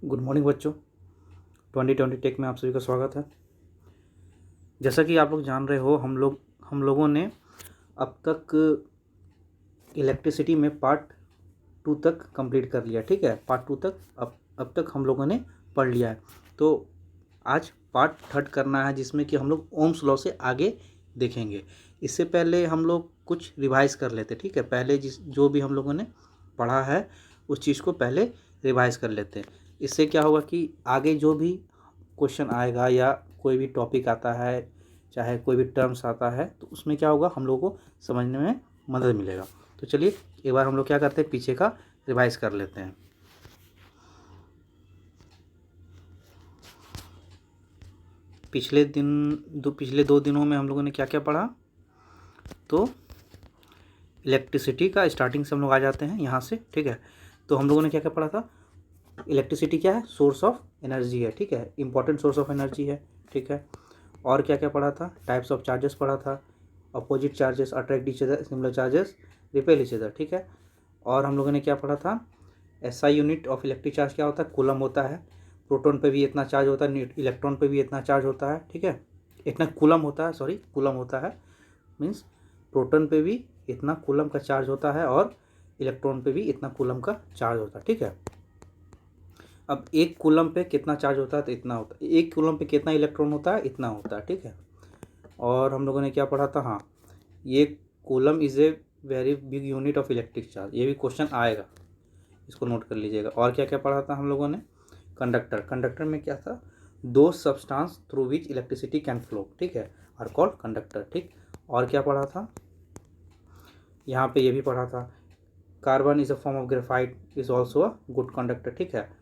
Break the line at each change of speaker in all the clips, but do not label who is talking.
Good morning बच्चों। 2020 take में आप सभी का स्वागत है। जैसा कि आप लोग जान रहे हो, हम लोगों ने अब तक इलेक्ट्रिसिटी में पार्ट 2 तक कंप्लीट कर लिया। ठीक है, पार्ट 2 तक अब तक हम लोगों ने पढ़ लिया है। तो आज पार्ट 3 करना है, जिसमें कि हम लोग ओम्स लॉ से आगे देखेंगे। इससे पहले हम लोग कुछ रिवाइज कर लेते। ठीक है, पहले जो भी हम लोगों ने पढ़ा है उस चीज़ को पहले रिवाइज कर लेते हैं। इससे क्या होगा कि आगे जो भी क्वेश्चन आएगा या कोई भी टॉपिक आता है, चाहे कोई भी टर्म्स आता है, तो उसमें क्या होगा, हम लोगों को समझने में मदद मिलेगा। तो चलिए एक बार हम लोग क्या करते हैं, पीछे का रिवाइज कर लेते हैं। पिछले 2 दिनों में हम लोगों ने क्या क्या पढ़ा। तो इलेक्ट्रिसिटी का स्टार्टिंग से हम लोग आ जाते हैं यहाँ से। ठीक है, तो हम लोगों ने क्या क्या पढ़ा था। इलेक्ट्रिसिटी क्या है, सोर्स ऑफ एनर्जी है। ठीक है, इंपॉर्टेंट सोर्स ऑफ एनर्जी है। ठीक है, और क्या क्या पढ़ा था, टाइप्स ऑफ चार्जेस पढ़ा था। Opposite charges attract each other, similar charges repel each other. ठीक है, और हम लोगों ने क्या पढ़ा था, SI unit of electric charge क्या होता है, कूलम होता है। प्रोटॉन पे भी इतना चार्ज होता है, इलेक्ट्रॉन पे भी इतना चार्ज होता है। ठीक है, इतना कूलम होता है, सॉरी कूलम होता है, मीन्स प्रोटॉन पे भी इतना कूलम का चार्ज होता है और इलेक्ट्रॉन पे भी इतना कूलम का चार्ज होता है। ठीक है, अब एक कूलम पे कितना चार्ज होता है तो इतना होता है, एक कूलम पे कितना इलेक्ट्रॉन होता है इतना होता है। ठीक है, और हम लोगों ने क्या पढ़ा था, हाँ, ये coulomb is a very big unit of electric charge, ये भी क्वेश्चन आएगा, इसको नोट कर लीजिएगा। और क्या क्या पढ़ा था हम लोगों ने, कंडक्टर में क्या था, दो substance through which electricity can flow, ठीक है, आर कॉल्ड कंडक्टर। ठीक, और क्या पढ़ा था, यहाँ पे ये भी पढ़ा था, carbon is a form of graphite is also a good conductor. ठीक है,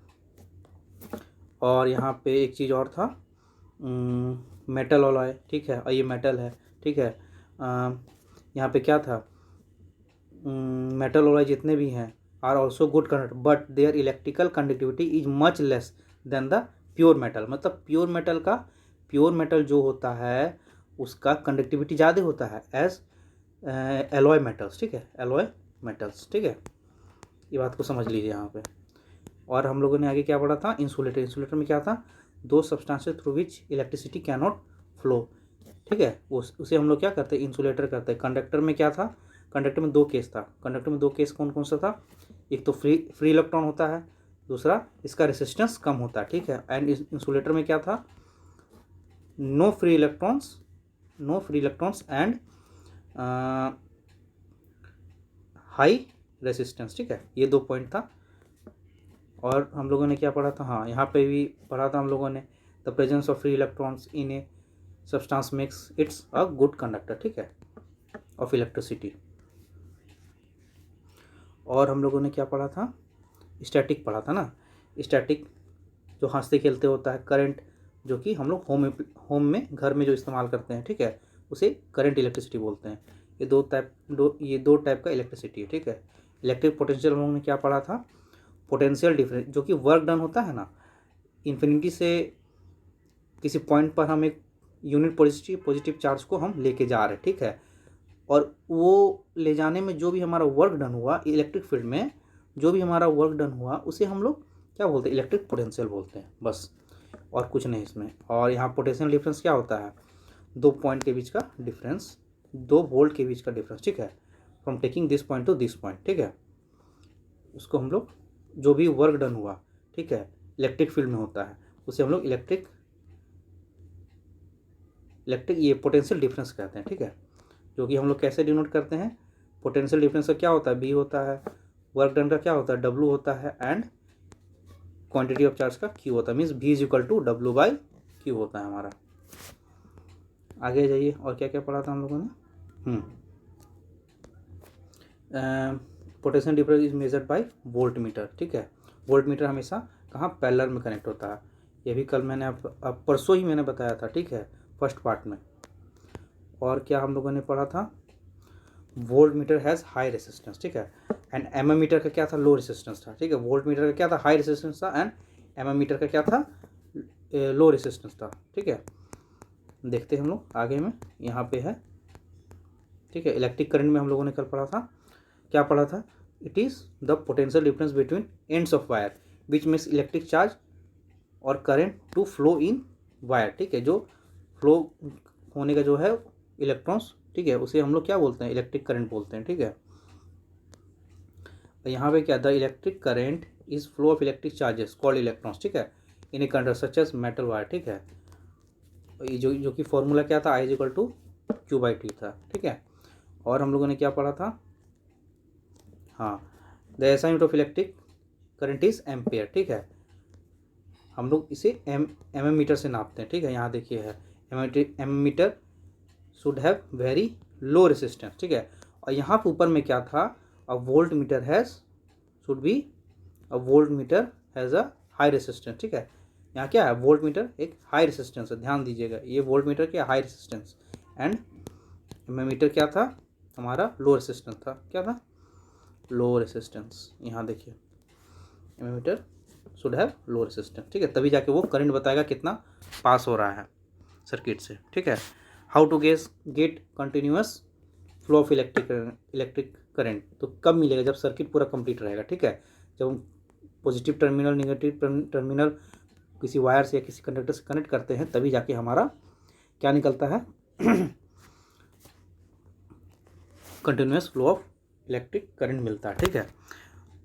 और यहाँ पे एक चीज़ और था, मेटल अलॉय। ठीक है, और ये मेटल है। ठीक है, यहाँ पे क्या था, मेटल अलॉय जितने भी हैं are also good conductor but their electrical conductivity is much less than the pure metal. मतलब प्योर मेटल जो होता है उसका कंडक्टिविटी ज़्यादा होता है एज एलॉय मेटल्स। ठीक है, एलॉय मेटल्स। ठीक है, ये बात को समझ लीजिए यहाँ पे। और हम लोगों ने आगे क्या पढ़ा था, इंसुलेटर में क्या था, दो substances through which electricity can not flow. ठीक है, उसे हम लोग क्या करते हैं, इंसुलेटर करते हैं। कंडक्टर में क्या था, कंडक्टर में दो केस कौन कौन सा था, एक तो फ्री इलेक्ट्रॉन होता है, दूसरा इसका रेसिस्टेंस कम होता है। ठीक है, एंड इंसुलेटर में क्या था, no free electrons and high resistance. ठीक है, ये 2 पॉइंट था। और हम लोगों ने क्या पढ़ा था, हाँ, यहाँ पे भी पढ़ा था हम लोगों ने, the presence of free electrons in a substance makes it's a good conductor. ठीक है, ऑफ इलेक्ट्रिसिटी। और हम लोगों ने क्या पढ़ा था, स्टैटिक पढ़ा था ना, स्टैटिक जो हंसते खेलते होता है, करंट जो कि हम लोग होम में घर में जो इस्तेमाल करते हैं। ठीक है, उसे करंट इलेक्ट्रिसिटी बोलते हैं। ये दो टाइप का इलेक्ट्रिसिटी है। ठीक है, इलेक्ट्रिक पोटेंशियल हम लोगों ने क्या पढ़ा था, पोटेंशियल डिफरेंस, जो कि वर्क डन होता है ना, इन्फिनिटी से किसी पॉइंट पर हम एक यूनिट पॉजिटिव चार्ज को हम लेके जा रहे हैं। ठीक है, और वो ले जाने में जो भी हमारा वर्क डन हुआ इलेक्ट्रिक फील्ड में, जो भी हमारा वर्क डन हुआ उसे हम लोग क्या बोलते हैं, इलेक्ट्रिक पोटेंशियल बोलते हैं, बस, और कुछ नहीं इसमें। और यहाँ पोटेंशियल डिफरेंस क्या होता है, 2 पॉइंट के बीच का डिफरेंस, 2 वोल्ट के बीच का डिफरेंस। ठीक है, from taking this point two this point. ठीक है, उसको हम लोग जो भी वर्क डन हुआ, ठीक है, इलेक्ट्रिक फील्ड में होता है, उसे हम लोग इलेक्ट्रिक ये पोटेंशियल डिफरेंस कहते हैं। ठीक है, जो कि हम लोग कैसे डिनोट करते हैं, पोटेंशियल डिफरेंस का क्या होता है, बी होता है, वर्क डन का क्या होता है, डब्ल्यू होता है, एंड क्वांटिटी ऑफ चार्ज का क्यू होता है, means B is equal to W by Q होता है हमारा। आगे जाइए, और क्या क्या पढ़ा था हम लोगों ने, potential difference is measured by volt meter. ठीक है, वोल्ट मीटर हमेशा कहाँ, पैरेलल में कनेक्ट होता है। ये भी कल मैंने अब परसों ही मैंने बताया था। ठीक है, फर्स्ट पार्ट में। और क्या हम लोगों ने पढ़ा था, volt meter has high resistance. ठीक है, एंड एम मीटर का क्या था, लो रेसिस्टेंस था। ठीक है, वोल्ट मीटर का क्या था, हाई रेसिस्टेंस था, एंड एम मीटर का क्या था, लो रेसिस्टेंस था। ठीक है, देखते हैं हम लोग आगे में, यहाँ पे है। ठीक है, इलेक्ट्रिक करंट में हम लोगों ने कल पढ़ा था, क्या पढ़ा था, it is the potential difference between ends of wire which makes electric charge और current to flow in wire, ठीक है, जो फ्लो होने का जो है इलेक्ट्रॉन्स, ठीक है, उसे हम लोग क्या बोलते हैं, इलेक्ट्रिक करंट बोलते हैं, ठीक है। यहाँ पे क्या, the electric current is flow of electric charges called electrons, ठीक है, in a conductor such as metal wire, ठीक है। जो कि फॉर्मूला क्या था, I is equal to Q by T था, ठीक है। और हम लोगों ने क्या पढ़ा था, हाँ, the SI unit of electric current is ampere, ठीक है। हम लोग इसे एम मीटर से नापते हैं, ठीक है। यहाँ देखिए है ammeter should have very low resistance, ठीक है। और यहाँ पर ऊपर में क्या था, a voltmeter has should be a voltmeter has a high resistance, ठीक है। यहाँ क्या है, वोल्ट मीटर एक हाई रेसिस्टेंस है, ध्यान दीजिएगा, ये वोल्ट मीटर क्या high resistance, and ammeter क्या था हमारा, लो रेसिस्टेंस था, क्या था, लो रेसिस्टेंस। यहाँ देखिए ammeter should have low resistance, ठीक है, तभी जाके वो करंट बताएगा कितना पास हो रहा है सर्किट से, ठीक है। How to get continuous flow of electric current, तो कब मिलेगा, जब सर्किट पूरा कंप्लीट रहेगा, ठीक है। जब हम पॉजिटिव टर्मिनल नेगेटिव टर्मिनल किसी वायर से या किसी कंडक्टर से कनेक्ट करते हैं, तभी जाके हमारा क्या निकलता है continuous flow of electric current मिलता है, ठीक है।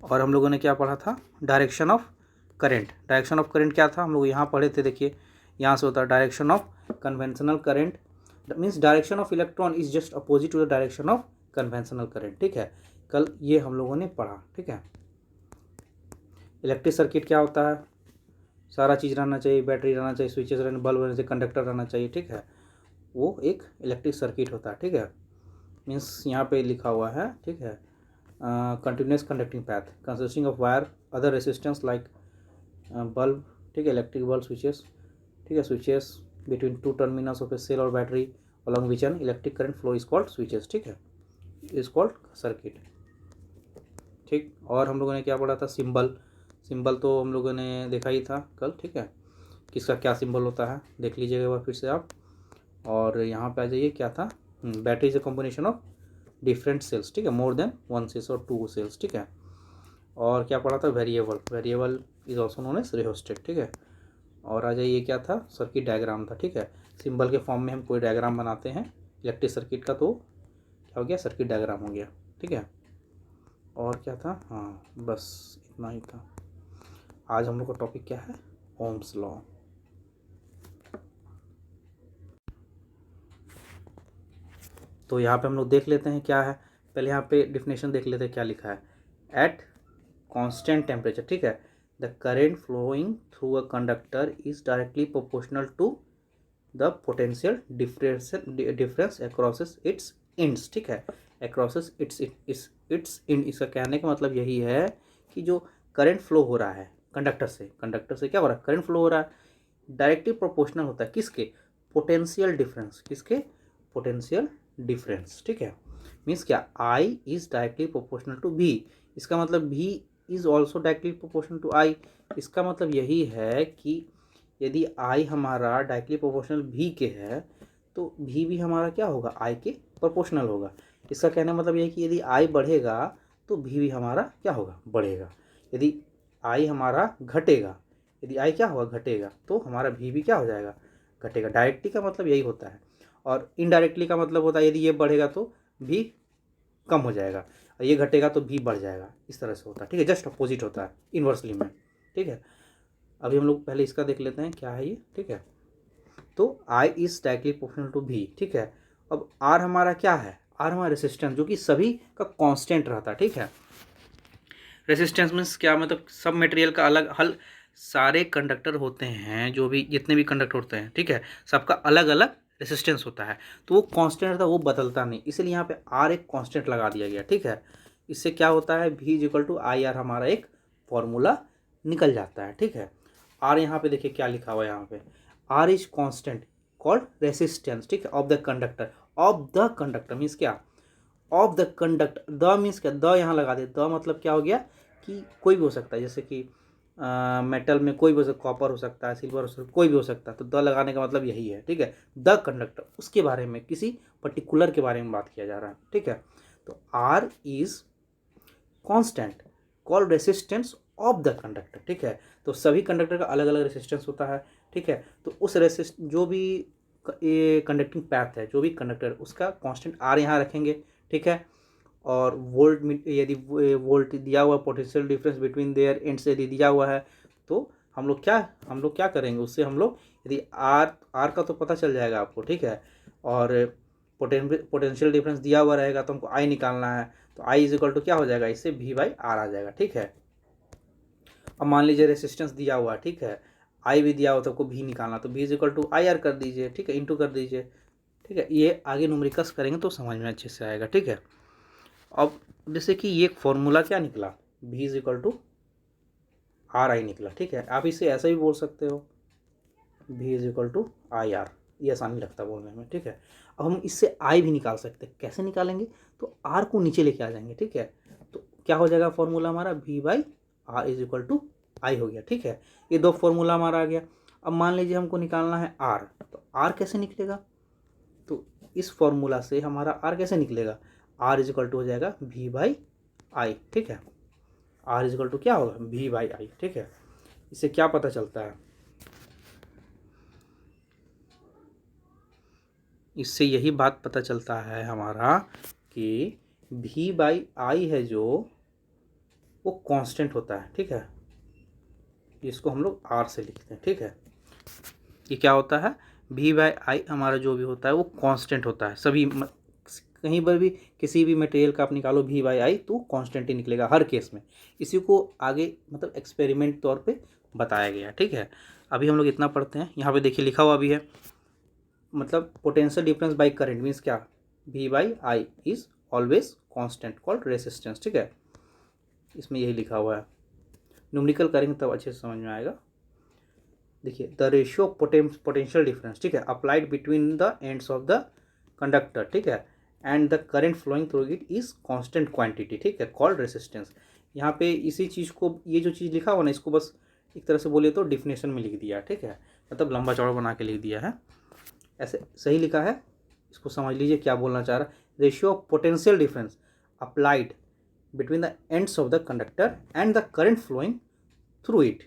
और हम लोगों ने क्या पढ़ा था, direction of current. Direction of current क्या था, हम लोग यहाँ पढ़े थे, देखिए यहाँ से होता है direction of conventional current, means direction of electron is just opposite to the direction of conventional current, ठीक है। कल ये हम लोगों ने पढ़ा, ठीक है। इलेक्ट्रिक सर्किट क्या होता है, सारा चीज़ रहना चाहिए, बैटरी रहना चाहिए, स्विचेस रहने, बल्ब रहना चाहिए, कंडक्टर रहना चाहिए, ठीक है, वो एक इलेक्ट्रिक सर्किट होता है, ठीक है। मीन्स यहाँ पे लिखा हुआ है, ठीक है, continuous conducting path consisting of wire other resistance like bulb, ठीक है, इलेक्ट्रिक बल्ब स्विचेस, ठीक है, switches between two terminals of a cell और battery along which an electric current flow is called switches, ठीक है, is called circuit, ठीक। और हम लोगों ने क्या पढ़ा था, सिंबल तो हम लोगों ने देखा ही था कल, ठीक है, किसका क्या सिंबल होता है देख लीजिएगा एक बार फिर से आप। और यहाँ पे आ जाइए, क्या था, battery is a combination of different cells, ठीक है, मोर देन वन सेल्स और टू सेल्स, ठीक है। और क्या पढ़ा था, variable is also known as rheostat, ठीक है। और आ जाइए, क्या था, सर्किट डायग्राम था, ठीक है, सिंबल के फॉर्म में हम कोई डायग्राम बनाते हैं इलेक्ट्रिक सर्किट का, तो क्या हो गया, सर्किट डायग्राम हो गया, ठीक है। और क्या था, हाँ बस इतना ही था। आज हम लोग का टॉपिक क्या है, ओम्स लॉ। तो यहाँ पे हम लोग देख लेते हैं क्या है, पहले यहाँ पे डिफिनेशन देख लेते हैं क्या लिखा है, एट कांस्टेंट टेम्परेचर, ठीक है, the current flowing through a conductor is directly proportional to the potential difference across its ends, ठीक है, अक्रॉस इट्स इंड। इसका कहने का मतलब यही है कि जो करंट फ्लो हो रहा है कंडक्टर से क्या हो रहा है, करंट फ्लो हो रहा है, डायरेक्टली प्रोपोर्शनल होता है किसके, पोटेंशियल डिफरेंस, किसके, पोटेंशियल डिफरेंस, ठीक है। मीन्स क्या, I is directly proportional to V, इसका मतलब V is also directly proportional to I. इसका मतलब यही है कि यदि आई हमारा डायरेक्टली प्रोपोर्शनल भी के है, तो भी हमारा क्या होगा, आई के प्रोपोर्शनल होगा। इसका कहने का मतलब यह है कि यदि आई बढ़ेगा तो भी हमारा क्या होगा, बढ़ेगा। यदि आई हमारा घटेगा, यदि आई क्या होगा, घटेगा, तो हमारा भी क्या हो जाएगा, घटेगा। डायरेक्टली का मतलब यही होता है, और इनडायरेक्टली का मतलब होता है यदि ये बढ़ेगा तो भी कम हो जाएगा, और ये घटेगा तो भी बढ़ जाएगा, इस तरह से होता है, ठीक है, जस्ट अपोजिट होता है इन्वर्सली में, ठीक है। अभी हम लोग पहले इसका देख लेते हैं क्या है ये, ठीक है। तो आई इज डायरेक्टली प्रोपोर्शनल टू भी, ठीक है। अब आर हमारा क्या है, आर हमारा रेसिस्टेंस, जो कि सभी का कांस्टेंट रहता है, ठीक है। रेसिस्टेंस मीन्स क्या, मतलब सब मटेरियल का अलग हल, सारे कंडक्टर होते हैं, जो भी जितने भी कंडक्टर होते हैं, ठीक है, सबका अलग अलग रेसिस्टेंस होता है, तो वो कांस्टेंट रहता है, वो बदलता नहीं, इसलिए यहाँ पे आर एक कांस्टेंट लगा दिया गया, ठीक है। इससे क्या होता है, V is equal to I R, हमारा एक फॉर्मूला निकल जाता है, ठीक है। आर यहाँ पे देखिए क्या लिखा हुआ है, यहाँ पे R is constant called resistance, ठीक है, ऑफ द कंडक्टर मीन्स क्या, of the conductor, the means क्या, द यहाँ लगा दे, द मतलब क्या हो गया कि कोई भी हो सकता है, जैसे कि मेटल में कोई भी हो सकता है, कॉपर हो सकता है, सिल्वर हो सकता है, कोई भी हो सकता है, तो द लगाने का मतलब यही है, ठीक है। द कंडक्टर, उसके बारे में, किसी पर्टिकुलर के बारे में बात किया जा रहा है, ठीक है। तो R is constant called resistance of the conductor, ठीक है। तो सभी कंडक्टर का अलग अलग रेसिस्टेंस होता है, ठीक है। तो उस रेसिस्ट जो भी ये कंडक्टिंग पैथ है, जो भी कंडक्टर, उसका कांस्टेंट आर यहाँ रखेंगे, ठीक है। और वोल्ट में यदि वोल्ट दिया हुआ, potential difference between their ends यदि दिया हुआ है, तो हम लोग क्या करेंगे उससे, हम लोग यदि आर का तो पता चल जाएगा आपको, ठीक है। और पोटेंशियल डिफरेंस दिया हुआ रहेगा तो हमको आई निकालना है, तो आई इज इक्वल टू क्या हो जाएगा, इससे वी बाई आर आ जाएगा, ठीक है। अब मान लीजिए रेसिस्टेंस दिया हुआ है, ठीक है, आई भी दिया हुआ तो आपको भी निकालना, तो V is equal to I R कर दीजिए, ठीक है, इंटू कर दीजिए, ठीक है। ये आगे न्यूमेरिकल्स करेंगे तो समझ में अच्छे से आएगा, ठीक है। अब जैसे कि ये फॉर्मूला क्या निकला, V is equal to R I निकला, ठीक है। आप इसे ऐसा भी बोल सकते हो, V is equal to I R, ये आसानी लगता है बोलने में, ठीक है। अब हम इससे आई भी निकाल सकते हैं, कैसे निकालेंगे, तो आर को नीचे लेके आ जाएंगे, ठीक है। तो क्या हो जाएगा फॉर्मूला हमारा, V by R is equal to I हो गया, ठीक है। ये दो फॉर्मूला हमारा आ गया। अब मान लीजिए हमको निकालना है आर, तो आर कैसे निकलेगा, तो इस फॉर्मूला से हमारा आर कैसे निकलेगा, आर इज इक्वल टू हो जाएगा वी बाई आई, ठीक है। आर इज इक्वल टू क्या होगा, वी बाई आई, ठीक है। इससे क्या पता चलता है, इससे यही बात पता चलता है हमारा कि वी बाई आई है जो, वो कांस्टेंट होता है, ठीक है। इसको हम लोग आर से लिखते हैं, ठीक है। ये क्या होता है, वी बाई आई हमारा जो भी होता है वो कांस्टेंट होता है, सभी कहीं पर भी किसी भी मटेरियल का आप निकालो वी बाई आई तो कांस्टेंट ही निकलेगा हर केस में। इसी को आगे मतलब एक्सपेरिमेंट तौर पे बताया गया, ठीक है। अभी हम लोग इतना पढ़ते हैं। यहाँ पे देखिए लिखा हुआ भी है, मतलब potential difference by current means क्या, V by I is always constant called resistance, ठीक है। इसमें यही लिखा हुआ है, न्यूमेरिकल करेंगे तब अच्छे से समझ में आएगा। देखिए द रेशियो पोटेंशियल डिफरेंस, ठीक है, applied between the ends of the conductor, ठीक है, and the current flowing through it is constant quantity, ठीक है, कॉल्ड रेसिस्टेंस। यहाँ पे इसी चीज़ को, ये जो चीज़ लिखा हुआ ना, इसको बस एक तरह से बोले तो डिफिनेशन में लिख दिया, ठीक है, मतलब लंबा चौड़ा बना के लिख दिया है, ऐसे सही लिखा है। इसको समझ लीजिए क्या बोलना चाह रहा है, ratio of potential difference applied between the ends of the conductor and the current flowing through it.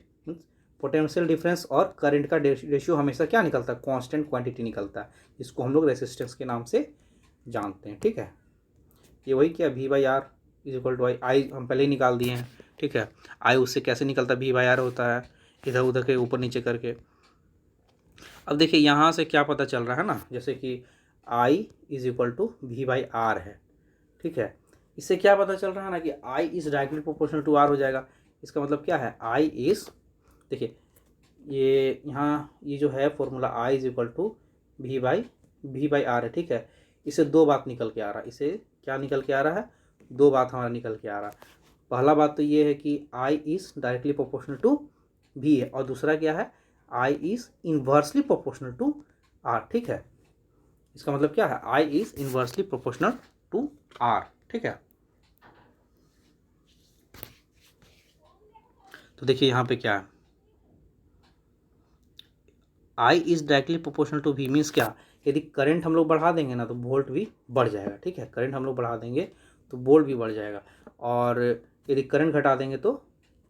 Potential difference और करंट का रेशियो हमेशा क्या निकलता है, कांस्टेंट क्वांटिटी निकलता है, जिसको हम लोग रेसिस्टेंस के नाम से जानते हैं, ठीक है। ये वही क्या, V by R is equal to I, I हम पहले ही निकाल दिए हैं, ठीक है। आई उससे कैसे निकलता है, वी बाई आर होता है, इधर उधर के ऊपर नीचे करके। अब देखिए यहाँ से क्या पता चल रहा है ना, जैसे कि I is equal to V by R है, ठीक है। इससे क्या पता चल रहा है ना कि I is directly proportional to R हो जाएगा। इसका मतलब क्या है, आई इज, देखिए ये यहाँ ये जो है formula I is equal to V by R है, ठीक है। इसे दो बात निकल के आ रहा है, इसे क्या निकल के आ रहा है, दो बात हमारा निकल के आ रहा है। पहला बात तो ये है कि I is directly proportional to V है, और दूसरा क्या है, I is inversely proportional to R, ठीक है। इसका मतलब क्या है, I is inversely proportional to R, ठीक है। तो देखिए यहाँ पे क्या है, I is directly proportional to V means क्या, यदि करंट हम लोग बढ़ा देंगे ना तो वोल्ट भी बढ़ जाएगा, ठीक है। करंट हम लोग बढ़ा देंगे तो वोल्ट भी बढ़ जाएगा, और यदि करंट घटा देंगे तो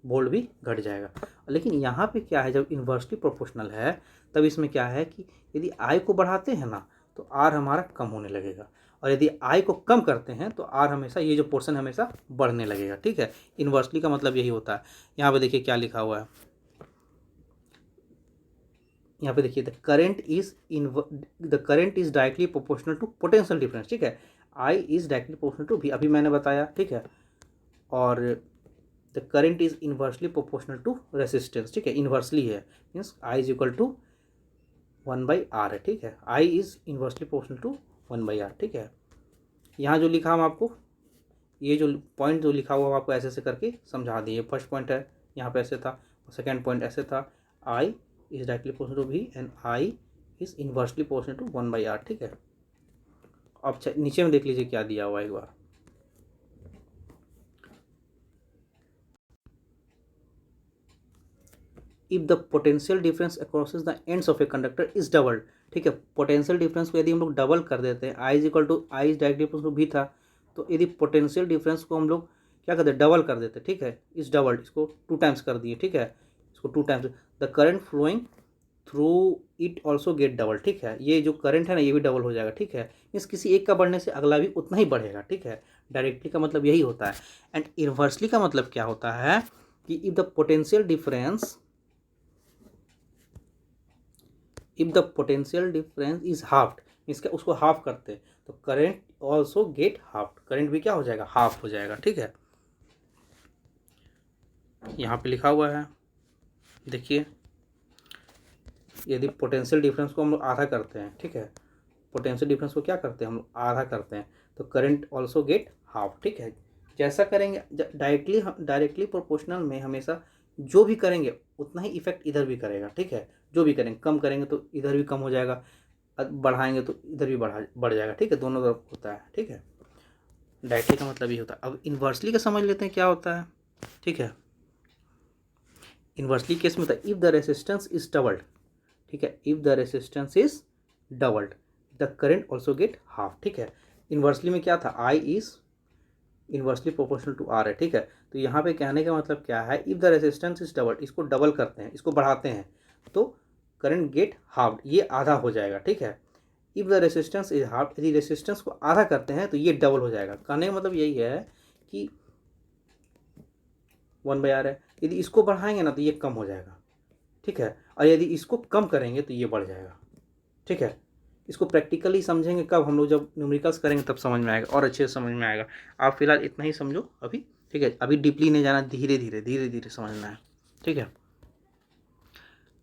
वोल्ट भी घट जाएगा। लेकिन यहाँ पे क्या है, जब इन्वर्सली प्रोपोर्शनल है तब इसमें क्या है कि यदि आई को बढ़ाते हैं ना तो आर हमारा कम होने लगेगा, और यदि आई को कम करते हैं तो आर हमेशा, ये जो पोर्शन हमेशा बढ़ने लगेगा, ठीक है। इन्वर्सली का मतलब यही होता है। यहाँ पे देखिए क्या लिखा हुआ है, यहाँ पे देखिए the current is directly proportional to potential difference, ठीक है। I is directly proportional to V, अभी मैंने बताया, ठीक है। और the current is inversely proportional to resistance, ठीक है, इन्वर्सली है, means I is equal to 1/r है, ठीक है। I is inversely proportional to 1/r, ठीक है। यहाँ जो लिखा हम आपको, ये जो पॉइंट जो लिखा हुआ आपको ऐसे ऐसे करके समझा दिए। फर्स्ट पॉइंट है यहाँ पे ऐसे था, और सेकेंड पॉइंट ऐसे था, I is directly proportional to V and I is inversely proportional to 1/r, ठीक है। अब नीचे में देख लीजिए क्या दिया हुआ है एक बार, if the potential difference acrosses the ends of a conductor is doubled, ठीक है। पोटेंशियल डिफरेंस को यदि हम लोग डबल कर देते हैं, I is equal to, I is directly proportional to V था, तो यदि पोटेंशियल डिफरेंस को हम लोग क्या करते हैं, डबल कर देते, ठीक है, इस डबल इसको 2 टाइम्स कर दिए, ठीक है, इसको 2 times, the current flowing through it also get double, ठीक है, ये जो करंट है ना ये भी डबल हो जाएगा, ठीक है, मीन्स किसी एक का बढ़ने से अगला भी उतना ही बढ़ेगा, ठीक है। डायरेक्टली का मतलब यही होता है। एंड इन्वर्सली का मतलब क्या होता है कि if the potential difference is halved, इसका उसको हाफ करते हैं तो current also get half, current भी क्या हो जाएगा, हाफ हो जाएगा, ठीक है। यहाँ पे लिखा हुआ है, देखिए, यदि पोटेंशियल डिफरेंस को हम लोग आधा करते हैं, ठीक है, पोटेंशियल डिफरेंस को क्या करते हैं हम लोग, आधा करते हैं, तो करंट ऑल्सो गेट हाफ, ठीक है। जैसा करेंगे डायरेक्टली प्रोपोर्शनल में हमेशा जो भी करेंगे उतना ही इफेक्ट इधर भी करेगा, ठीक है, जो भी करेंगे, कम करेंगे तो इधर भी कम हो जाएगा, बढ़ाएंगे तो इधर भी बढ़ जाएगा, ठीक है, दोनों तरफ होता है, ठीक है। डायरेक्टली का मतलब ये होता है। अब इन्वर्सली का समझ लेते हैं क्या होता है, ठीक है। इन्वर्सली केस में होता है if the resistance is doubled, ठीक है, if the resistance is doubled the current also get half, ठीक है। इन्वर्सली में क्या था, I is inversely proportional to R है, ठीक है। तो यहाँ पे कहने का मतलब क्या है, if the resistance is doubled, इसको डबल करते हैं, इसको बढ़ाते हैं तो करंट गेट हाफ, ये आधा हो जाएगा, ठीक है। If the resistance is half, यदि रेसिस्टेंस को आधा करते हैं तो ये डबल हो जाएगा। कहने का मतलब यही है कि 1/r है, यदि इसको बढ़ाएंगे ना तो ये कम हो जाएगा, ठीक है, और यदि इसको कम करेंगे तो ये बढ़ जाएगा, ठीक है। इसको प्रैक्टिकली समझेंगे कब, हम लोग जब न्यूमेरिकल्स करेंगे तब समझ में आएगा और अच्छे से समझ में आएगा। आप फिलहाल इतना ही समझो अभी, ठीक है, अभी डीपली नहीं जाना, धीरे धीरे समझना है, ठीक है।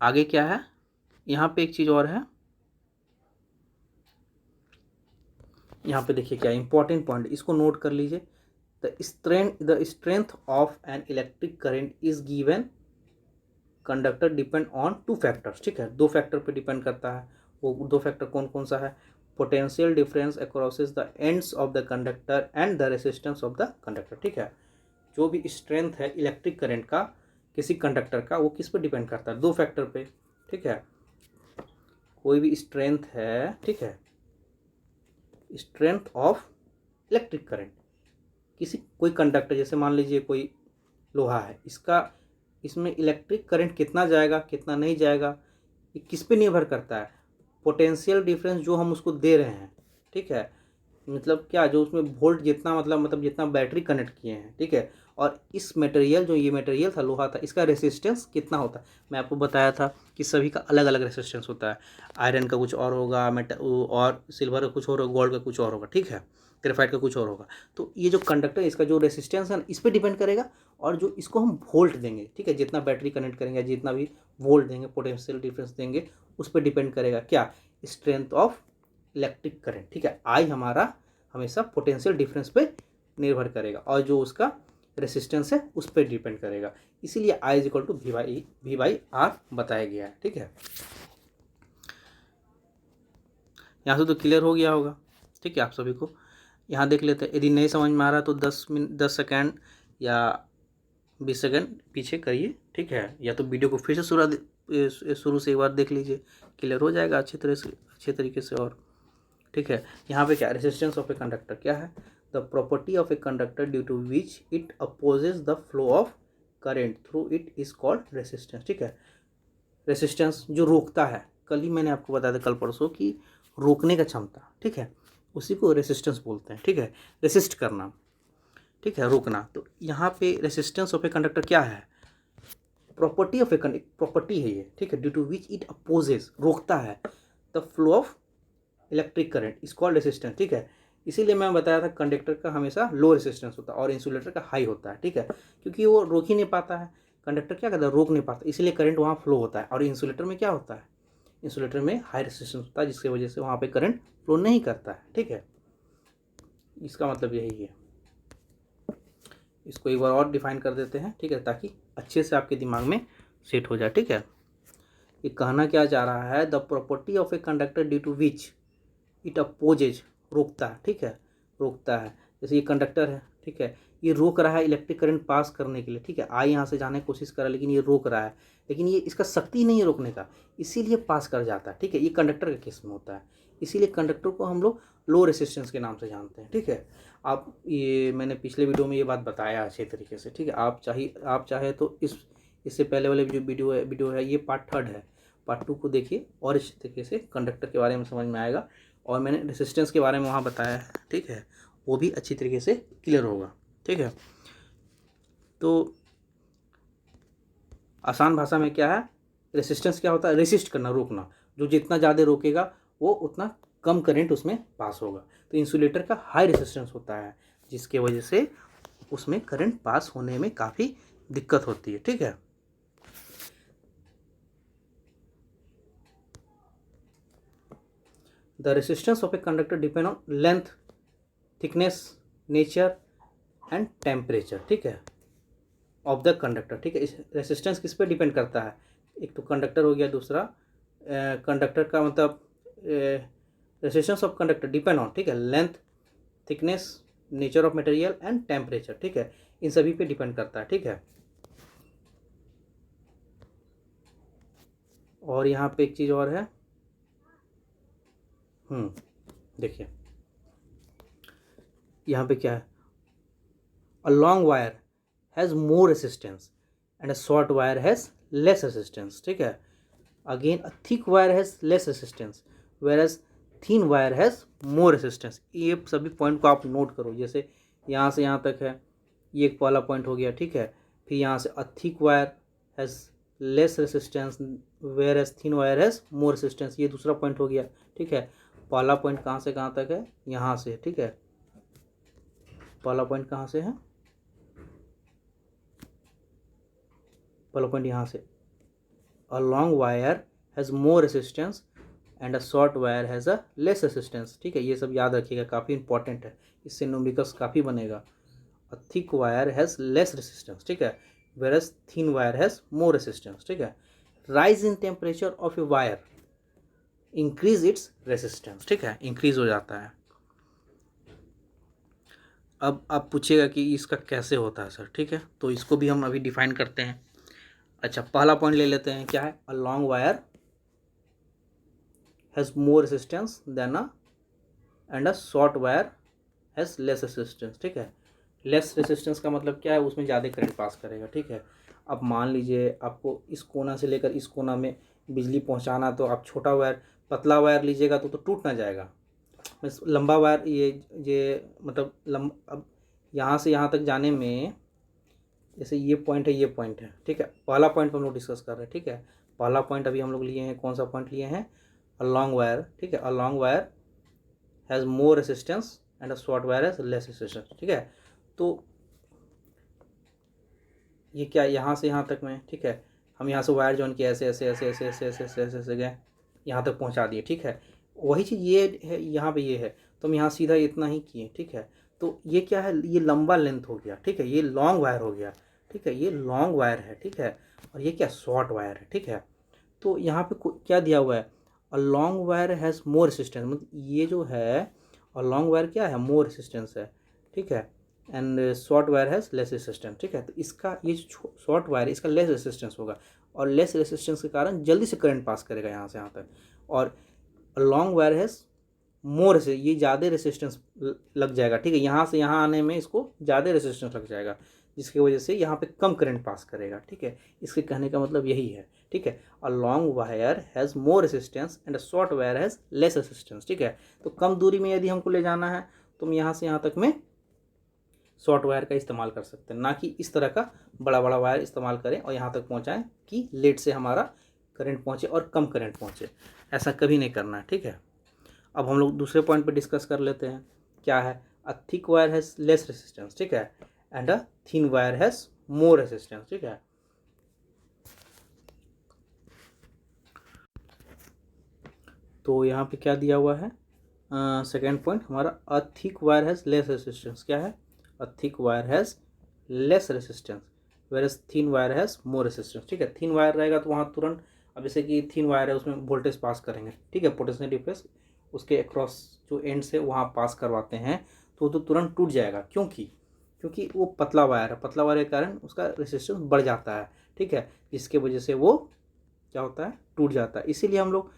आगे क्या है, यहाँ पे एक चीज़ और है, यहाँ पे देखिए क्या इंपॉर्टेंट पॉइंट, इसको नोट कर लीजिए। The strength of an electric current is given conductor depend on 2 factors, ठीक है, 2 फैक्टर पे डिपेंड करता है। वो 2 फैक्टर कौन कौन सा है, potential difference acrosses the ends of the conductor and the resistance of the conductor, ठीक है। जो भी स्ट्रेंथ है इलेक्ट्रिक करंट का किसी कंडक्टर का, वो किस पे डिपेंड करता है, 2 फैक्टर पे, ठीक है। कोई भी स्ट्रेंथ है, ठीक है, स्ट्रेंथ ऑफ इलेक्ट्रिक करंट, किसी कोई कंडक्टर, जैसे मान लीजिए कोई लोहा है, इसमें इलेक्ट्रिक करंट कितना जाएगा कितना नहीं जाएगा, ये किस पे निर्भर करता है, पोटेंशियल डिफरेंस जो हम उसको दे रहे हैं, ठीक है, मतलब क्या, जो उसमें वोल्ट जितना मतलब जितना बैटरी कनेक्ट किए हैं, ठीक है, और इस मटेरियल, जो ये मटेरियल था, लोहा था, इसका रेसिस्टेंस कितना होता है। मैं आपको बताया था कि सभी का अलग अलग रेसिस्टेंस होता है, आयरन का कुछ और होगा, और सिल्वर का कुछ और होगा, गोल्ड का कुछ और होगा, ठीक है, ग्रेफाइट का कुछ और होगा। तो ये जो कंडक्टर है इसका जो रेसिस्टेंस है इस पर डिपेंड करेगा, और जो इसको हम वोल्ट देंगे, ठीक है, जितना बैटरी कनेक्ट करेंगे, जितना भी वोल्ट देंगे, पोटेंशियल डिफरेंस देंगे, उस पर डिपेंड करेगा क्या, स्ट्रेंथ ऑफ इलेक्ट्रिक करंट, ठीक है। आई हमारा हमेशा पोटेंशियल डिफरेंस पे निर्भर करेगा, और जो उसका रेसिस्टेंस है उस पर डिपेंड करेगा, इसीलिए I is equal to V by R बताया गया है, ठीक है। यहाँ से तो क्लियर हो गया होगा, ठीक है, आप सभी को। यहाँ देख लेते हैं, यदि नहीं समझ में आ रहा तो 10 सेकेंड या 20 सेकेंड पीछे करिए, ठीक है, या तो वीडियो को फिर से शुरू से एक बार देख लीजिए, क्लियर हो जाएगा अच्छे तरीके से। और ठीक है, यहाँ पे क्या, रेसिस्टेंस ऑफ ए कंडक्टर क्या है, the property of a conductor due to which it opposes the flow of current through it is called resistance, ठीक है। रेसिस्टेंस जो रोकता है, कल ही मैंने आपको बताया था, कल परसों, की रोकने का क्षमता, ठीक है, उसी को रेसिस्टेंस बोलते हैं, ठीक है, रेसिस्ट करना, ठीक है, रोकना। तो यहाँ पे रेसिस्टेंस ऑफ ए कंडक्टर क्या है, प्रॉपर्टी ऑफ ए प्रॉपर्टी है ये, ठीक है, due to which it opposes, रोकता है, the flow of electric current is called resistance, ठीक है। इसीलिए मैं बताया था कंडक्टर का हमेशा लो रेसिस्टेंस होता है और इंसुलेटर का हाई होता है, ठीक है, क्योंकि वो रोक ही नहीं पाता है, कंडक्टर क्या करता है, रोक नहीं पाता, इसलिए करंट वहाँ फ्लो होता है। और इंसुलेटर में क्या होता है, इंसुलेटर में हाई रेसिस्टेंस होता है, जिसकी वजह से वहाँ पे करंट फ्लो नहीं करता है, ठीक है। इसका मतलब यही है। इसको एक बार और डिफाइन कर देते हैं, ठीक है, ताकि अच्छे से आपके दिमाग में सेट हो जाए, ठीक है। ये कहना क्या चाह रहा है, the property of a conductor due to which it opposes, रोकता है, ठीक है, रोकता है। जैसे ये कंडक्टर है, ठीक है, ये रोक रहा है इलेक्ट्रिक करंट पास करने के लिए, ठीक है, आई यहाँ से जाने की कोशिश कर रहा है, लेकिन ये रोक रहा है, लेकिन ये इसका शक्ति नहीं है रोकने का, इसीलिए पास कर जाता है, ठीक है। ये कंडक्टर के केस में होता है, इसीलिए कंडक्टर को हम लोग लो रेसिस्टेंस के नाम से जानते हैं। ठीक है, आप ये मैंने पिछले वीडियो में ये बात बताया अच्छे तरीके से। ठीक है, आप चाहे तो इससे पहले वाले जो वीडियो है ये पार्ट 3 है, पार्ट 2 को देखिए और इस तरीके से कंडक्टर के बारे में समझ में आएगा, और मैंने रेसिस्टेंस के बारे में वहाँ बताया है। ठीक है, वो भी अच्छी तरीके से क्लियर होगा। ठीक है, तो आसान भाषा में क्या है, रेसिस्टेंस क्या होता है, रेसिस्ट करना, रोकना। जो जितना ज़्यादा रोकेगा वो उतना कम करंट उसमें पास होगा। तो इंसुलेटर का हाई रेसिस्टेंस होता है, जिसके वजह से उसमें करंट पास होने में काफ़ी दिक्कत होती है। ठीक है, the resistance of a conductor depend on length, thickness, nature and temperature. ठीक है, ऑफ द कंडक्टर। ठीक है, इस रेसिस्टेंस किस पे डिपेंड करता है, एक तो कंडक्टर हो गया, दूसरा कंडक्टर का मतलब resistance of conductor depend on, ठीक है, length, thickness, nature of material and temperature. ठीक है, इन सभी पे डिपेंड करता है। ठीक है, और यहाँ पे एक चीज़ और है, देखिए यहाँ पे क्या है, a long wire has more resistance and a short wire has less resistance. ठीक है, again a thick wire has less resistance whereas thin wire has more resistance. ये सभी पॉइंट को आप नोट करो, जैसे यहाँ से यहाँ तक है, ये एक पहला पॉइंट हो गया। ठीक है, फिर यहाँ से a thick wire has less resistance whereas thin wire has more resistance, ये दूसरा पॉइंट हो गया। ठीक है, पहला पॉइंट कहाँ से कहाँ तक है, यहाँ से। ठीक है, पहला पॉइंट कहाँ से है, पहला पॉइंट यहाँ से, अ long wire has more resistance and a short wire has a less resistance. ठीक है, ये सब याद रखिएगा, काफ़ी इंपॉर्टेंट है, इससे न्यूमेरिकल्स काफ़ी बनेगा। A thick wire has less resistance, ठीक है, whereas thin wire has more resistance. ठीक है, rise in temperature of a wire increase its resistance. ठीक है, इंक्रीज हो जाता है। अब आप पूछिएगा कि इसका कैसे होता है सर। ठीक है, तो इसको भी हम अभी डिफाइन करते हैं। अच्छा, पहला पॉइंट ले लेते हैं, क्या है, a long wire has more resistance than a and a short wire has less resistance. ठीक है, लेस रेसिस्टेंस का मतलब क्या है, उसमें ज़्यादा करंट पास करेगा। ठीक है, अब मान लीजिए आपको इस कोना से लेकर इस कोना में बिजली पहुंचाना, तो आप छोटा वायर, पतला वायर लीजिएगा तो टूट ना जाएगा। लंबा वायर ये मतलब अब यहाँ से यहाँ तक जाने में, जैसे ये पॉइंट है, ये पॉइंट है। ठीक है, पहला पॉइंट हम लोग डिस्कस कर रहे हैं। ठीक है, पहला पॉइंट अभी हम लोग लिए हैं, कौन सा पॉइंट लिए हैं, अ लॉन्ग वायर। ठीक है, a long wire has more resistance and a short wire has less resistance. ठीक है, तो ये क्या, यहाँ से यहाँ तक में, ठीक है, हम यहाँ से वायर जॉइन किया, ऐसे ऐसे ऐसे ऐसे ऐसे ऐसे ऐसे ऐसे ऐसे गए, यहाँ तक पहुँचा दिए। ठीक है, वही चीज़ ये है, यहाँ पे ये है, तो हम यहाँ सीधा इतना ही किए। ठीक है, तो ये क्या है, ये लंबा लेंथ हो गया। ठीक है, ये लॉन्ग वायर हो गया। ठीक है, ये लॉन्ग वायर है। ठीक है, और ये क्या, शॉर्ट वायर है। ठीक है, तो यहाँ पे क्या दिया हुआ है, a long wire has more resistance, मतलब ये जो है, अ लॉन्ग वायर क्या है, मोर रेसिस्टेंस है। ठीक है, and short wire has less resistance. ठीक है, तो इसका ये जो शॉर्ट वायर है, इसका लेस रेसिस्टेंस होगा, और लेस रेसिस्टेंस के कारण जल्दी से करंट पास करेगा यहाँ से यहाँ तक। और लॉन्ग वायर हैज़ मोर से, ये ज़्यादा रेसिस्टेंस लग जाएगा। ठीक है, यहाँ से यहाँ आने में इसको ज़्यादा रेसिस्टेंस लग जाएगा, जिसकी वजह से यहाँ पे कम करंट पास करेगा। ठीक है, इसके कहने का मतलब यही है। ठीक है, a long wire has more resistance and a short wire has less resistance. ठीक है, तो कम दूरी में यदि हमको ले जाना है तो हम यहाँ से यहाँ तक में शॉर्ट वायर का इस्तेमाल कर सकते हैं, ना कि इस तरह का बड़ा बड़ा वायर इस्तेमाल करें और यहाँ तक पहुँचाएँ कि लेट से हमारा करंट पहुँचे और कम करंट पहुँचे, ऐसा कभी नहीं करना है। ठीक है, अब हम लोग दूसरे पॉइंट पे डिस्कस कर लेते हैं, क्या है, a thick wire has less resistance. ठीक है, and a thin wire has more resistance. ठीक है, तो यहाँ पे क्या दिया हुआ है, सेकेंड पॉइंट हमारा, a thick wire has less resistance. क्या है, a thick wire has less resistance whereas thin wire has more resistance. ठीक है, थिन वायर रहेगा तो वहाँ तुरंत, अब जैसे कि थिन वायर है उसमें वोल्टेज पास करेंगे। ठीक है, पोटेंशियल डिफरेंस उसके अक्रॉस जो एंड से वहाँ पास करवाते हैं, तो तुरंत टूट जाएगा। क्योंकि वो पतला वायर है, पतला वायर के कारण उसका रेसिस्टेंस बढ़ जाता है। ठीक है, जिसके वजह से वो क्या होता है, टूट जाता है। इसीलिए हम लोग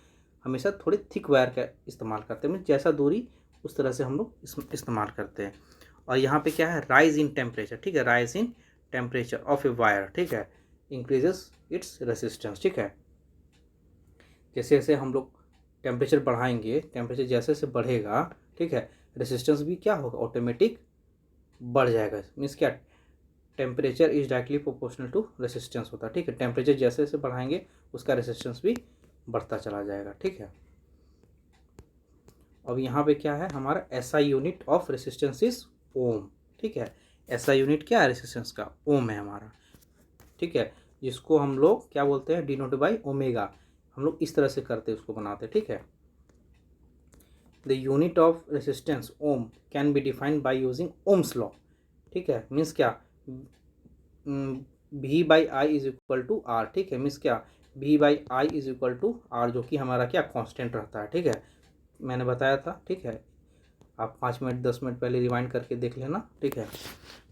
हमेशा थोड़ी थिक वायर का इस्तेमाल करते हैं, जैसा दूरी उस तरह से हम लोग इस्तेमाल करते हैं। और यहाँ पे क्या है, राइज इन टेम्परेचर, ठीक है, rise in temperature of a wire, ठीक है, इंक्रीजेस इट्स रेसिस्टेंस, ठीक है। जैसे जैसे हम लोग टेम्परेचर बढ़ाएंगे, टेम्परेचर जैसे जैसे बढ़ेगा, ठीक है, रेसिस्टेंस भी क्या होगा, ऑटोमेटिक बढ़ जाएगा। मीन्स क्या, temperature is directly proportional to resistance होता है, ठीक है। टेम्परेचर जैसे जैसे बढ़ाएंगे उसका रेसिस्टेंस भी बढ़ता चला जाएगा, ठीक है। अब यहाँ पे क्या है, हमारा SI unit of resistance is ohm, ठीक है। एसआई यूनिट क्या है रेसिस्टेंस का, ओम है हमारा, ठीक है, जिसको हम लोग क्या बोलते हैं, डिनोट बाई ओमेगा। हम लोग इस तरह से करते हैं, उसको बनाते हैं, ठीक है। The unit of resistance ohm can be defined by using Ohm's law, ठीक है। मीन्स क्या, V by I is equal to R, ठीक है। मीन्स क्या, V by I is equal to R, जो कि हमारा क्या कांस्टेंट रहता है, ठीक है, मैंने बताया था, ठीक है। आप 5 मिनट 10 मिनट पहले रिवाइंड करके देख लेना, ठीक है।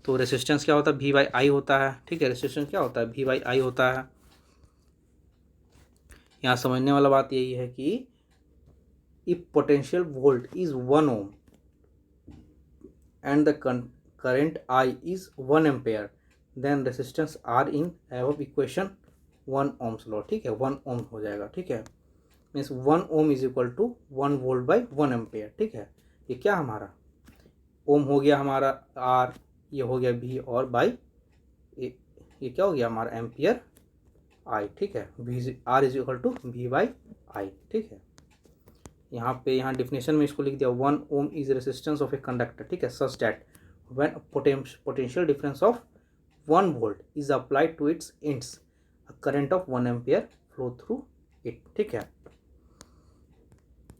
तो रेसिस्टेंस क्या होता है, V बाई आई होता है, ठीक है। रेसिस्टेंस क्या होता है, V बाई आई होता है। यहाँ समझने वाला बात यही है कि if potential volt is 1 ohm and the current I is 1 ampere, then resistance R in above equation 1 ohms law, ठीक है, 1 ओम हो जाएगा, ठीक है। मीन्स 1 ohm is equal to 1 volt by 1 ampere, ठीक है। ये क्या हमारा ओम हो गया, हमारा R, ये हो गया V, और बाई ये क्या हो गया हमारा एम्पियर I, ठीक है। R is equal to V by I, ठीक है। यहाँ पे यहाँ डिफिनेशन में इसको लिख दिया, 1 ohm is resistance of a conductor, ठीक है, such that when potential difference of 1 volt is applied to its ends a current of 1 ampere flow through it, ठीक है।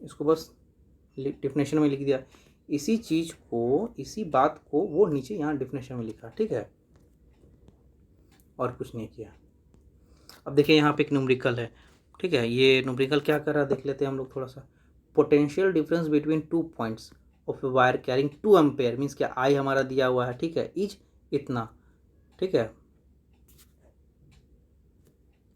इसको बस डिफिनेशन में लिख दिया। इसी चीज को, इसी बात को वो नीचे यहाँ डिफिनेशन में लिखा, ठीक है, और कुछ नहीं किया। अब देखिए यहाँ पे एक न्यूमेरिकल है, ठीक है। ये न्यूमेरिकल क्या कर रहा है देख लेते हैं हम लोग थोड़ा सा। Potential difference between 2 points of a wire carrying 2 ampere, means क्या, आई हमारा दिया हुआ है, ठीक है, इज इतना, ठीक है।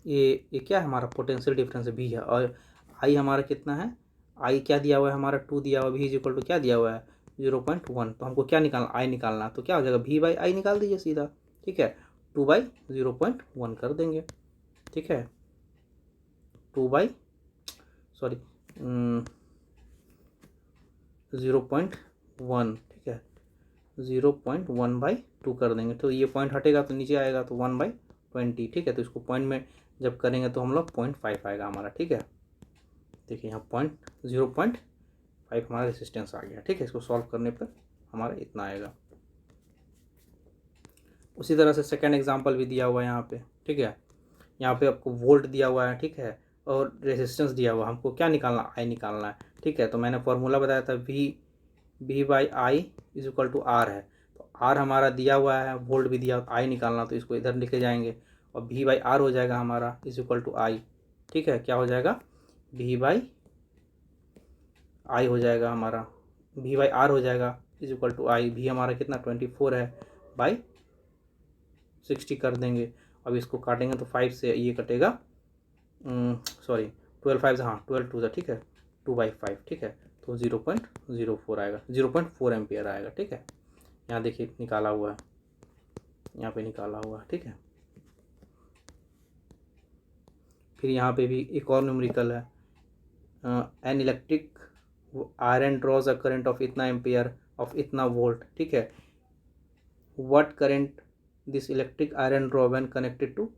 ये क्या है हमारा पोटेंशियल डिफरेंस भी है, और आई हमारा कितना है, आई क्या दिया हुआ है हमारा 2 दिया हुआ है, भी इज इक्वल टू क्या दिया हुआ है 0.1। तो हमको क्या निकालना, आई निकालना, तो क्या हो जाएगा, V बाई आई निकाल दीजिए सीधा, ठीक है। 2 बाई 0.1 कर देंगे, ठीक है, 2 बाई 0.1, ठीक है, 0.1 बाई 2 कर देंगे। तो ये पॉइंट हटेगा तो नीचे आएगा, तो 1 बाई 20, ठीक है। तो इसको पॉइंट में जब करेंगे तो हम लोग 0.5 आएगा हमारा, ठीक है। देखिए यहाँ 0.5 हमारा रेसिस्टेंस आ गया, ठीक है। इसको सॉल्व करने पर हमारा इतना आएगा। उसी तरह से सेकेंड एग्जाम्पल भी दिया हुआ है यहाँ पे, ठीक है। यहाँ पे आपको वोल्ट दिया हुआ है, ठीक है, और रेसिस्टेंस दिया हुआ है, हमको क्या निकालना, आई निकालना है, ठीक है। तो मैंने फॉर्मूला बताया था, V by I is equal to R है। तो R हमारा दिया हुआ है, वोल्ट भी दिया, आई निकालना, तो इसको इधर लिखे जाएंगे, और V बाई आर हो जाएगा हमारा इज इक्वल टू आई, ठीक है। क्या हो जाएगा, V बाई आई हो जाएगा हमारा, V बाई आर हो जाएगा is equal to I. V हमारा कितना 24 है, बाई 60 कर देंगे। अब इसको काटेंगे तो 5 से ये कटेगा, सॉरी 12 5 से, हाँ 12 2 से, ठीक है, 2 बाई 5, ठीक है। तो 0.04 आएगा, 0.4 एम्पियर आएगा, ठीक है। यहाँ देखिए निकाला हुआ है, यहाँ पे निकाला हुआ है, ठीक है। फिर यहाँ पे भी एक और न्यूमेरिकल है, an electric iron draws a current of इतना एम्पियर ऑफ इतना वोल्ट, ठीक है। What current this electric iron draw when connected to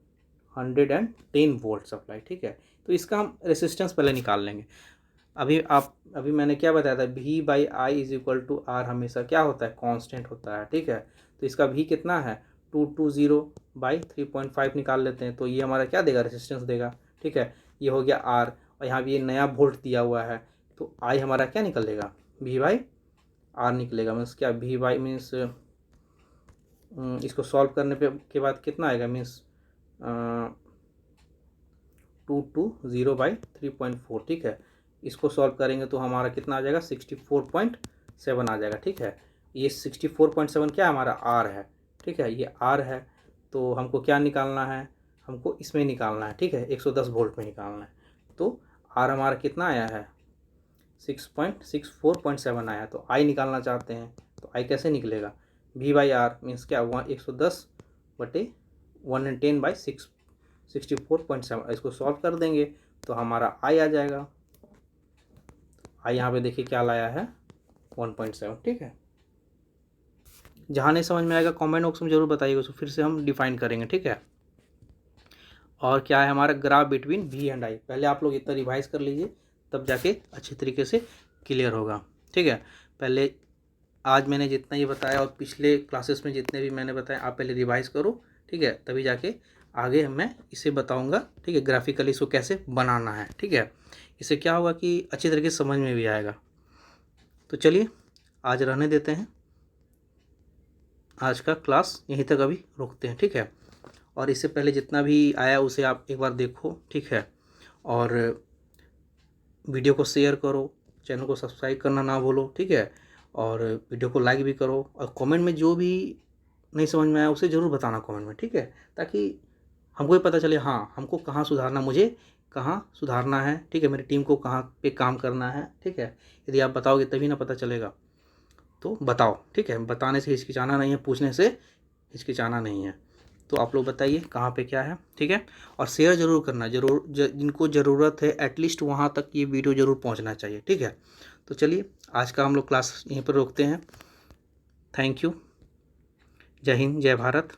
110 volt supply, ठीक है। तो इसका हम रेसिस्टेंस पहले निकाल लेंगे। अभी मैंने क्या बताया था, V by I is equal to R हमेशा क्या होता है, कांस्टेंट होता है, ठीक है। तो इसका V कितना है 220 बाई 3.5 निकाल लेते हैं, तो ये हमारा क्या देगा, रेसिस्टेंस देगा, ठीक है। ये हो गया R, और यहाँ भी ये नया वोल्ट दिया हुआ है, तो I हमारा क्या निकलेगा, V बाई आर निकलेगा। मीन्स क्या, V बाई मीन्स इसको सॉल्व करने पे के बाद कितना आएगा, मीन्स 220 बाई 3.4, ठीक है। इसको सॉल्व करेंगे तो हमारा कितना आ जाएगा, 64.7 आ जाएगा, ठीक है। ये 64.7 क्या है हमारा, R है, ठीक है, ये R है। तो हमको क्या निकालना है, हमको इसमें निकालना है, ठीक है, 110 वोल्ट में निकालना है। तो R हमारा कितना आया है, 6.64.7 आया। तो आई निकालना चाहते हैं तो आई कैसे निकलेगा, V/R मीन्स क्या हुआ 110/110/664.7। इसको सॉल्व कर देंगे तो हमारा आई आ जाएगा। आई यहाँ पे देखिए क्या लाया है 1.7। ठीक है, जहाँ नहीं समझ में आएगा कमेंट बॉक्स में ज़रूर बताइएगा, उसको फिर से हम डिफाइन करेंगे। ठीक है, और क्या है हमारा graph between V and I। पहले आप लोग इतना रिवाइज कर लीजिए तब जाके अच्छे तरीके से क्लियर होगा। ठीक है, पहले आज मैंने जितना ये बताया और पिछले क्लासेस में जितने भी मैंने बताया आप पहले रिवाइज करो। ठीक है, तभी जाके आगे मैं इसे बताऊंगा। ठीक है, ग्राफिकली इसको कैसे बनाना है। ठीक है, इससे क्या होगा कि अच्छी तरीके से समझ में भी आएगा। तो चलिए आज रहने देते हैं, आज का क्लास यहीं तक अभी रोकते हैं। ठीक है, और इससे पहले जितना भी आया उसे आप एक बार देखो। ठीक है, और वीडियो को शेयर करो, चैनल को सब्सक्राइब करना ना भूलो। ठीक है, और वीडियो को लाइक भी करो, और कमेंट में जो भी नहीं समझ में आया उसे ज़रूर बताना कमेंट में। ठीक है, ताकि हमको भी पता चले हाँ हमको कहाँ सुधारना, मुझे कहाँ सुधारना है। ठीक है, मेरी टीम को कहाँ पे काम करना है। ठीक है, यदि आप बताओगे तभी ना पता चलेगा, तो बताओ। ठीक है, बताने से हिचकिचाना नहीं है, पूछने से हिचकिचाना नहीं है। तो आप लोग बताइए कहाँ पे क्या है। ठीक है, और शेयर ज़रूर करना, जिनको ज़रूरत है एटलीस्ट वहाँ तक ये वीडियो ज़रूर पहुँचना चाहिए। ठीक है, तो चलिए आज का हम लोग क्लास यहीं पर रोकते हैं। Thank you. जय हिंद, जय भारत।